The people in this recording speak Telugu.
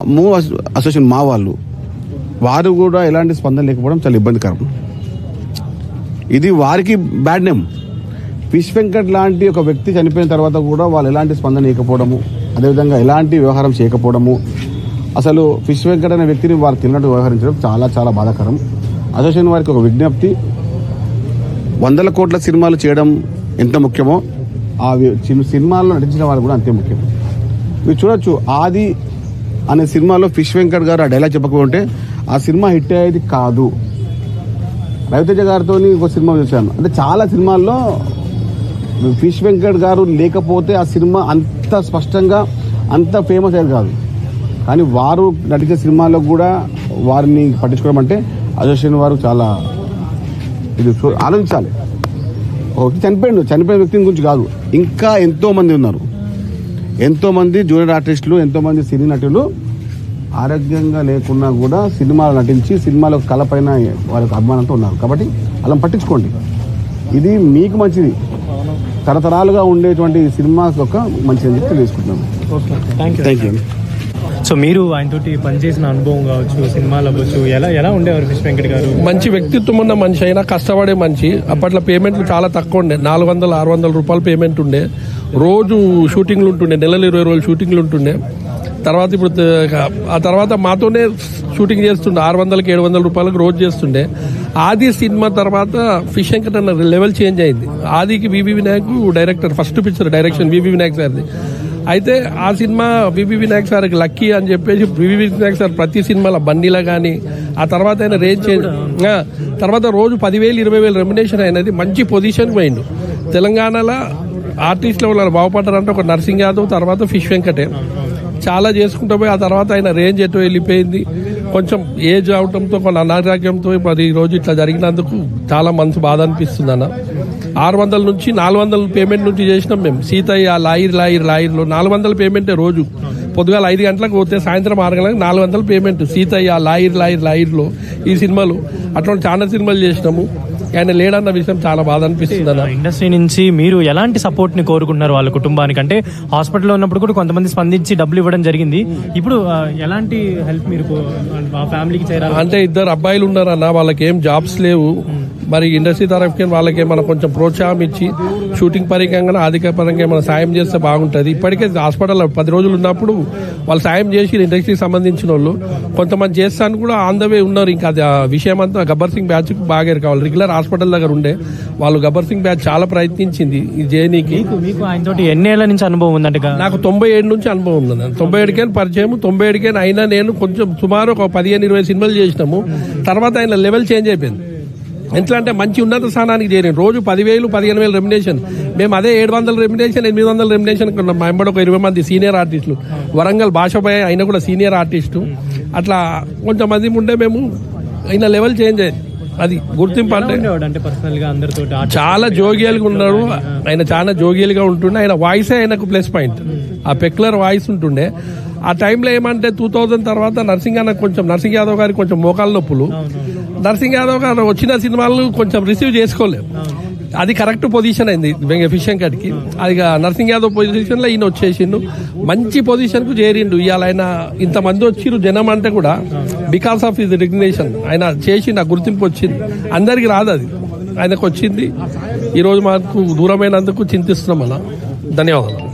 మూవ్ అసోసియేషన్ మా వారు కూడా ఎలాంటి స్పందన లేకపోవడం చాలా ఇబ్బందికరం. ఇది వారికి బ్యాడ్ నేమ్. ఫిష్ వెంకట్ లాంటి ఒక వ్యక్తి చనిపోయిన తర్వాత కూడా వాళ్ళు ఎలాంటి స్పందన ఇవ్వకపోవడము, అదేవిధంగా ఎలాంటి వ్యవహారం చేయకపోవడము, అసలు ఫిష్ వెంకట్ అనే వ్యక్తిని వారు తిన్నట్టు వ్యవహరించడం చాలా చాలా బాధాకరం. అసోసియేషన్ వారికి ఒక విజ్ఞప్తి, 100 కోట్ల సినిమాలు చేయడం ఎంత ముఖ్యమో ఆ సినిమాల్లో నటించిన వాళ్ళు కూడా అంతే ముఖ్యం. మీరు చూడొచ్చు, ఆది అనే సినిమాలో ఫిష్ వెంకట్ గారు ఆ డైలాగ్ చెప్పకపోతే ఆ సినిమా హిట్ అయ్యేది కాదు. రవితేజ గారితో ఒక సినిమా చూశాను, అంటే చాలా సినిమాల్లో ఫిష్ వెంకట్ గారు లేకపోతే ఆ సినిమా అంత స్పష్టంగా అంత ఫేమస్ అయ్యేది కాదు. కానీ వారు నటించే సినిమాల్లో కూడా వారిని పట్టించుకోవడం అంటే అసోసియేషన్ వారు చాలా ఇది ఆలోచించాలి. ఒకటి చనిపోయిన వ్యక్తి గురించి కాదు, ఇంకా ఎంతో మంది ఉన్నారు. ఎంతో మంది జూనియర్ ఆర్టిస్టులు, ఎంతో మంది సినీ నటులు ఆరోగ్యంగా లేకున్నా కూడా సినిమాలు నటించి సినిమాల కళ పైన వాళ్ళకి అభిమానంతో ఉన్నారు. కాబట్టి అలా పట్టించుకోండి, ఇది మీకు మంచిది, తరతరాలుగా ఉండేటువంటి సినిమా యొక్క మంచిది అని చెప్పి తెలుసుకుంటున్నాను. Thank you. సో మీరు ఆయనతోటి పనిచేసిన అనుభవం కావచ్చు, సినిమాలు అవ్వచ్చు, ఎలా ఉండేవారు ఫిష్ వెంకట్ గారు? మంచి వ్యక్తిత్వం ఉన్న మనిషి అయినా, కష్టపడే మనిషి. అప్పట్లో పేమెంట్లు చాలా తక్కువ ఉండే, 400-600 రూపాయలు పేమెంట్ ఉండే. రోజు షూటింగ్లు ఉంటుండే, నెలలు 20 రోజులు షూటింగ్లు ఉంటుండే. తర్వాత ఇప్పుడు ఆ తర్వాత మాతోనే షూటింగ్ చేస్తుండే, 600-700 రూపాయలకు రోజు చేస్తుండే. ఆది సినిమా తర్వాత ఫిష్ వెంకట్ అన్న లెవెల్ చేంజ్ అయింది. ఆదికి VV Vinayak director, first picture direction VV Vinayak సార్ది. అయితే ఆ సినిమా వివి వినాయక్ సార్కి లక్కీ అని చెప్పేసి వివి వినాయక్ సార్ ప్రతి సినిమాలో బండిలో కానీ, ఆ తర్వాత ఆయన రేంజ్ చేంజ్, తర్వాత రోజు 10,000-20,000 రెమ్యునేషన్ అయినది. మంచి పొజిషన్ పోయిండు. తెలంగాణలో ఆర్టిస్ట్ లెవెల్ బాగుపడ్డారంటే ఒక నర్సింగ్ యాదవ్, తర్వాత ఫిష్ వెంకటే. చాలా చేసుకుంటూ పోయి ఆ తర్వాత ఆయన రేంజ్ ఎటు వెళ్ళిపోయింది. కొంచెం ఏజ్ అవడంతో, కొన్ని అనారోగ్యంతో మరి ఈ రోజు ఇట్లా జరిగినందుకు చాలా మనసు బాధ అనిపిస్తుంది అన్న. 600 నుంచి 400 పేమెంట్ నుంచి చేసినాం మేము. సీతయ్య లాయిర్లో 400 పేమెంటే రోజు. పొద్దుగాల 5 గంటలకు పోతే సాయంత్రం 6 గంటలకు 400 పేమెంట్. సీతయ్య లాయిర్లో ఈ సినిమాలు, అట్లాంటి చాలా సినిమాలు చేసినాము. ఆయన లేడన్న విషయం చాలా బాధ అనిపిస్తుంది అన్న. ఇండస్ట్రీ నుంచి మీరు ఎలాంటి సపోర్ట్ ని కోరుకుంటున్నారు వాళ్ళ కుటుంబానికి? అంటే హాస్పిటల్లో ఉన్నప్పుడు కూడా కొంతమంది స్పందించి డబ్బులు ఇవ్వడం జరిగింది. ఇప్పుడు ఎలాంటి హెల్ప్ మీరు ఆ ఫ్యామిలీకి చేయాలి? అంటే 2 అబ్బాయిలు ఉన్నారు అన్న, వాళ్ళకి ఏం జాబ్స్ లేవు. మరి ఇండస్ట్రీ తరఫుకి వాళ్ళకి ఏమైనా కొంచెం ప్రోత్సాహం ఇచ్చి షూటింగ్ పరంగా, ఆర్థిక పరంగా ఏమైనా సాయం చేస్తే బాగుంటుంది. ఇప్పటికే హాస్పిటల్ 10 రోజులు ఉన్నప్పుడు వాళ్ళు సాయం చేసి ఇండస్ట్రీకి సంబంధించిన వాళ్ళు కొంతమంది చేస్తాను కూడా ఆన్ ద వే ఉన్నారు. ఇంకా అది విషయం అంతా గబ్బర్ సింగ్ బ్యాచ్ బాగా కావాలి. రెగ్యులర్ హాస్పిటల్ దగ్గర ఉండే వాళ్ళు గబ్బర్ సింగ్ బ్యాచ్ చాలా ప్రయత్నించింది ఈ జేనీకి. మీకు ఆయనతో ఎన్నేళ్ల నుంచి అనుభవం ఉందంటే? నాకు 97 నుంచి అనుభవం ఉంది. 97కే పరిచయం. 97కే అయినా నేను కొంచెం సుమారు ఒక 15-20 సినిమాలు చేసినాము. తర్వాత ఆయన లెవెల్ చేంజ్ అయిపోయింది. ఎట్లా అంటే మంచి ఉన్నత స్థానానికి చేరాను. రోజు 10,000-15,000 రెమ్యునేషన్. మేము అదే 700 రెమ్యునేషన్, 800 రెమ్యునేషన్ కొన్నాం. మా ఎంబడి ఒక 20 మంది సీనియర్ ఆర్టిస్టులు. వరంగల్ భాషపై అయినా కూడా సీనియర్ ఆర్టిస్టు. అట్లా కొంతమంది ఉండే మేము అయిన లెవెల్ చేంజ్ అయ్యింది. అది గుర్తింపు. అంటే చాలా జోగియల్గా ఉన్నాడు ఆయన, చాలా జోగియల్గా ఉంటుండే. ఆయన వాయిసే ఆయనకు ప్లస్ పాయింట్. ఆ పెక్యులర్ వాయిస్ ఉంటుండే. ఆ టైంలో ఏమంటే 2000 తర్వాత నర్సింగ్ యాదవ్ గారికి కొంచెం మోకాళ్ళ నొప్పులు. నర్సింగ్ యాదవ్ గారు వచ్చిన సినిమాలు కొంచెం రిసీవ్ చేసుకోలేదు. అది కరెక్ట్ పొజిషన్ అయింది ఫిష్ వెంకట్కి. అది నర్సింగ్ యాదవ్ పొజిషన్ లో ఈయన వచ్చేసిండు, మంచి పొజిషన్ కు చేరిండు. ఇవాళ ఆయన ఇంతమంది వచ్చిరు జనం అంటే కూడా బికాస్ ఆఫ్ హిజ్ రికగ్నిషన్. ఆయన చేసిండు, ఆ గుర్తింపు వచ్చింది. అందరికి రాదు, అది ఆయనకు వచ్చింది. ఈ రోజు మాకు దూరమైనందుకు చింతిస్తున్నాం అలా. ధన్యవాదాలు.